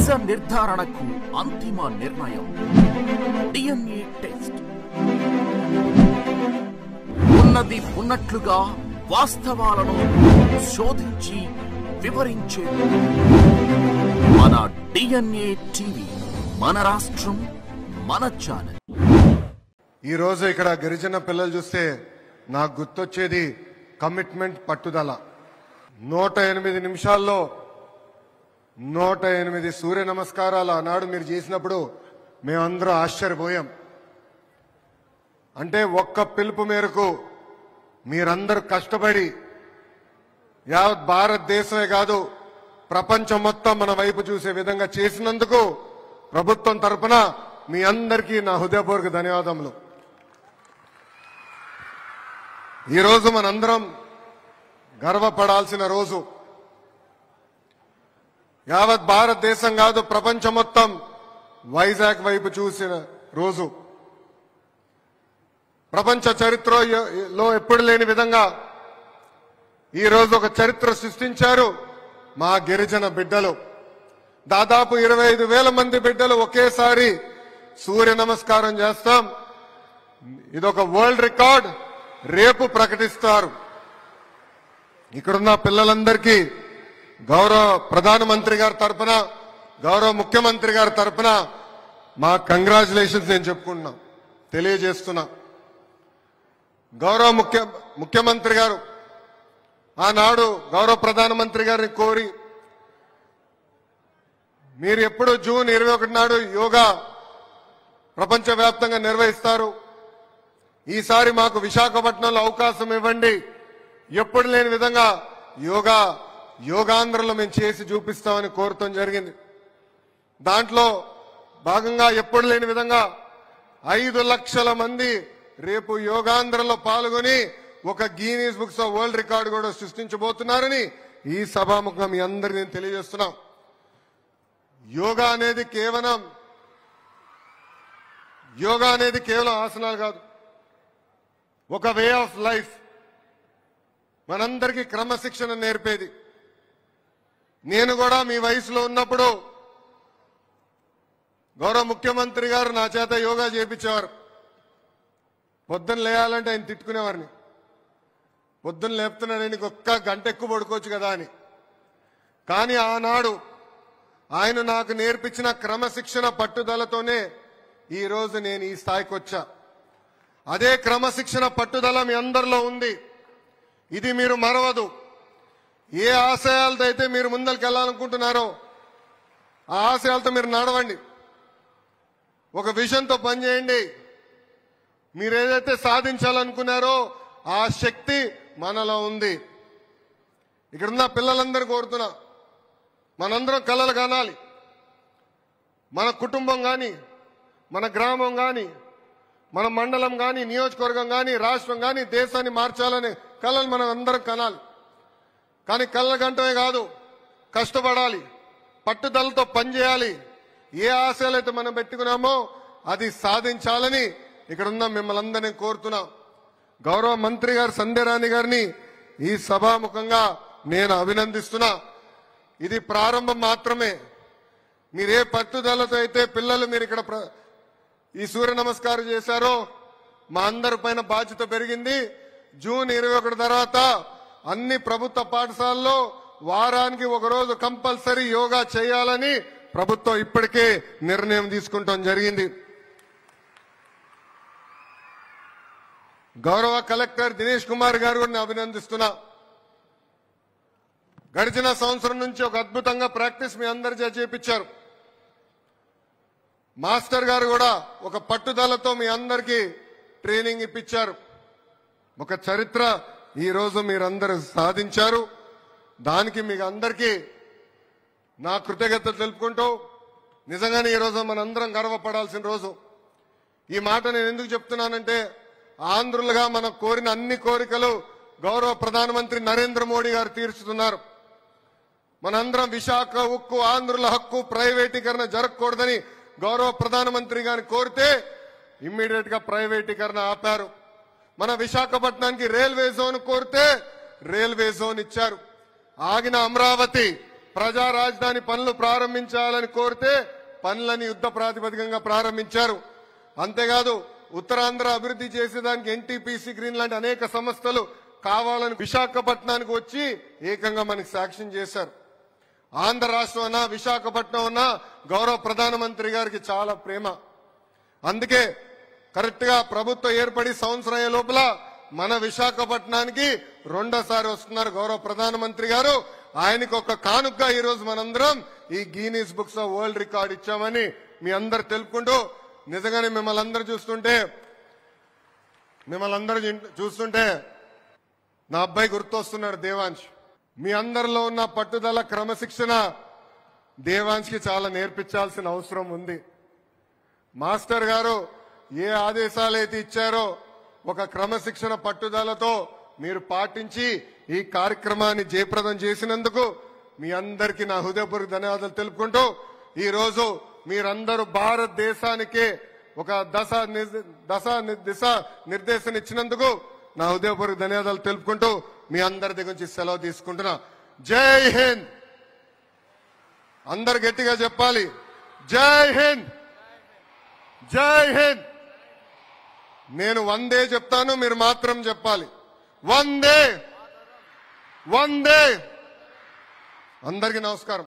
నిజ నిర్ధారణకు అంతిమ నిర్ణయం DNA టెస్ట్. ఉన్నది ఉన్నట్లుగా వాస్తవాలను శోధించి వివరించే మన DNA టీవీ, మన రాష్ట్రం, మన ఛానల్. ఈ రోజు ఇక్కడ గిరిజన పిల్లలు చూస్తే నాకు గుర్తొచ్చేది కమిట్మెంట్, పట్టుదల. 108 నిమిషాల్లో 108 సూర్య నమస్కారాలు ఆనాడు మీరు చేసినప్పుడు మేమందరం ఆశ్చర్యపోయాం. అంటే ఒక్క పిలుపు మేరకు మీరందరూ కష్టపడి యావత్ భారతదేశమే కాదు ప్రపంచం మొత్తం మన వైపు చూసే విధంగా చేసినందుకు ప్రభుత్వం తరపున మీ అందరికీ నా హృదయపూర్వక ధన్యవాదములు. ఈరోజు మనందరం గర్వపడాల్సిన రోజు. యావత్ భారతదేశం కాదు ప్రపంచం మొత్తం వైజాగ్ వైపు చూసిన రోజు. ప్రపంచ చరిత్రలో ఎప్పుడు లేని విధంగా ఈ రోజు ఒక చరిత్ర సృష్టించారు మా గిరిజన బిడ్డలు. దాదాపు 25,000 మంది బిడ్డలు ఒకేసారి సూర్య నమస్కారం చేస్తాం. ఇదొక వరల్డ్ రికార్డ్. రేపు ప్రకటిస్తారు. ఇక్కడున్న పిల్లలందరికీ గౌరవ ప్రధానమంత్రి గారి తరఫున, గౌరవ ముఖ్యమంత్రి గారి తరఫున మా కంగ్రాచులేషన్స్ నేను చెప్పుకుంటున్నా, తెలియజేస్తున్నా. గౌరవ ముఖ్యమంత్రి గారు ఆనాడు గౌరవ ప్రధానమంత్రి గారిని కోరి, మీరు ఎప్పుడు జూన్ 21 నాడు యోగా ప్రపంచవ్యాప్తంగా నిర్వహిస్తారు, ఈసారి మాకు విశాఖపట్నంలో అవకాశం ఇవ్వండి, ఎప్పుడు లేని విధంగా యోగాంధ్రలో మేము చేసి చూపిస్తామని కోరటం జరిగింది. దాంట్లో భాగంగా ఎప్పుడు లేని విధంగా 5 లక్షల మంది రేపు యోగాంధ్రలో పాల్గొని ఒక Guinness books of world record కూడా సృష్టించబోతున్నారని ఈ సభాముఖంగా మీ అందరికీ నేను తెలియజేస్తున్నాం. యోగా అనేది కేవలం ఆసనాలు కాదు, ఒక వే ఆఫ్ లైఫ్. మనందరికీ క్రమశిక్షణ నేర్పేది. నేను కూడా మీ వయసులో ఉన్నప్పుడు గౌరవ ముఖ్యమంత్రి గారు నా చేత యోగా చేయించేవారు. పొద్దున్న లేయాలంటే ఆయన తిట్టుకునేవారిని, పొద్దున్న లేపుతున్నాడు నీకు ఒక్క గంట ఎక్కువ పడుకోవచ్చు కదా అని. కానీ ఆనాడు ఆయన నాకు నేర్పించిన క్రమశిక్షణ పట్టుదలతోనే ఈరోజు నేను ఈ స్థాయికి వచ్చా. అదే క్రమశిక్షణ పట్టుదల మీ అందరిలో ఉంది. ఇది మీరు మరవదు. ఏ ఆశయాలతో అయితే మీరు ముందరికి వెళ్ళాలనుకుంటున్నారో ఆ ఆశయాలతో మీరు నడవండి. ఒక విజన్తో పనిచేయండి. మీరు ఏదైతే సాధించాలనుకున్నారో ఆ శక్తి మనలో ఉంది. ఇక్కడున్న పిల్లలందరూ కోరుతున్నా, మనందరం కలలు కనాలి. మన కుటుంబం కానీ, మన గ్రామం కానీ, మన మండలం కానీ, నియోజకవర్గం కానీ, రాష్ట్రం కానీ, దేశాన్ని మార్చాలనే కళలు మనం అందరం కనాలి. కానీ కళ్ళ గంటమే కాదు, కష్టపడాలి, పట్టుదలతో పనిచేయాలి. ఏ ఆశయాలైతే మనం పెట్టుకున్నామో అది సాధించాలని ఇక్కడున్న మిమ్మల్ని అందరినీ కోరుతున్నా. గౌరవ మంత్రి గారు సంధ్యారాణి గారిని ఈ సభాముఖంగా నేను అభినందిస్తున్నా. ఇది ప్రారంభం మాత్రమే. మీరే పట్టుదలతో అయితే పిల్లలు మీరు ఇక్కడ ఈ సూర్య నమస్కారం చేశారో మా అందరి పైన బాధ్యత పెరిగింది. జూన్ 21 తర్వాత అన్ని ప్రభుత్వ పాఠశాలల్లో వారానికి ఒకరోజు కంపల్సరీ యోగా చేయాలని ప్రభుత్వం ఇప్పటికే నిర్ణయం తీసుకుంటాం జరిగింది. గౌరవ కలెక్టర్ దినేష్ కుమార్ గారు కూడా అభినందిస్తున్నా. గడిచిన సంవత్సరం నుంచి ఒక అద్భుతంగా ప్రాక్టీస్ మీ అందరి చేయించారు. మాస్టర్ గారు కూడా ఒక పట్టుదలతో మీ అందరికీ ట్రైనింగ్ ఇప్పించారు. ఒక చరిత్ర ఈరోజు మీరందరూ సాధించారు. దానికి మీకు అందరికీ నా కృతజ్ఞతలు తెలుపుకుంటూ, నిజంగానే ఈరోజు మనందరం గర్వపడాల్సిన రోజు. ఈ మాట నేను ఎందుకు చెప్తున్నానంటే, ఆంధ్రులుగా మనం కోరిన అన్ని కోరికలు గౌరవ ప్రధానమంత్రి నరేంద్ర మోడీ గారు తీర్చుతున్నారు. మనందరం విశాఖ ఉక్కు, ఆంధ్రుల హక్కు, ప్రైవేటీకరణ జరగకూడదని గౌరవ ప్రధానమంత్రి గారిని కోరితే ఇమ్మీడియట్ గా ప్రైవేటీకరణ ఆపారు. మన విశాఖపట్నానికి రైల్వే జోన్ కోరితే రైల్వే జోన్ ఇచ్చారు. ఆగిన అమరావతి ప్రజా రాజధాని పనులు ప్రారంభించాలని కోరితే పనులని యుద్ధ ప్రాతిపదికంగా ప్రారంభించారు. అంతేకాదు ఉత్తరాంధ్ర అభివృద్ధి చేసేదానికి ఎన్టీపీసీ గ్రీన్ లాంటి అనేక సంస్థలు కావాలని విశాఖపట్నానికి వచ్చి ఏకంగా మనకి సాక్ష్యం చేశారు. ఆంధ్ర రాష్ట్రం అన్నా విశాఖపట్నం అన్నా గౌరవ ప్రధానమంత్రి గారికి చాలా ప్రేమ. అందుకే కరెక్ట్ గా ప్రభుత్వం ఏర్పడి సంవత్సరం అయ్యే లోపల మన విశాఖపట్నానికి రెండోసారి వస్తున్నారు గౌరవ ప్రధానమంత్రి గారు. ఆయనకు ఒక కానుకగా ఈ రోజు మనందరం ఈ Guinness books of world record ఇచ్చామని మీ అందరు తెలుపుకుంటూ, నిజంగానే మిమ్మల్ని అందరూ చూస్తుంటే నా అబ్బాయి గుర్తొస్తున్నాడు, దేవాంశ్. మీ అందరిలో ఉన్న పట్టుదల, క్రమశిక్షణ దేవాంశ్కి చాలా నేర్పించాల్సిన అవసరం ఉంది. మాస్టర్ గారు ఏ ఆదేశాలు అయితే ఇచ్చారో ఒక క్రమశిక్షణ పట్టుదలతో మీరు పాటించి ఈ కార్యక్రమాన్ని జయప్రదం చేసినందుకు మీ అందరికీ నా హృదయపూర్వక ధన్యవాదాలు తెలుపుకుంటూ, ఈ రోజు మీరందరూ భారతదేశానికే ఒక దిశ నిర్దేశం ఇచ్చినందుకు నా హృదయపూర్వక ధన్యవాదాలు తెలుపుకుంటూ మీ అందరి దగ్గర నుంచి సెలవు తీసుకుంటున్నా. జై హింద్. అందరు గట్టిగా చెప్పాలి, జై హింద్, జై హింద్. నేను వందే చెప్తాను, మీరు మాత్రం చెప్పాలి, వందే వందే. అందరికీ నమస్కారం.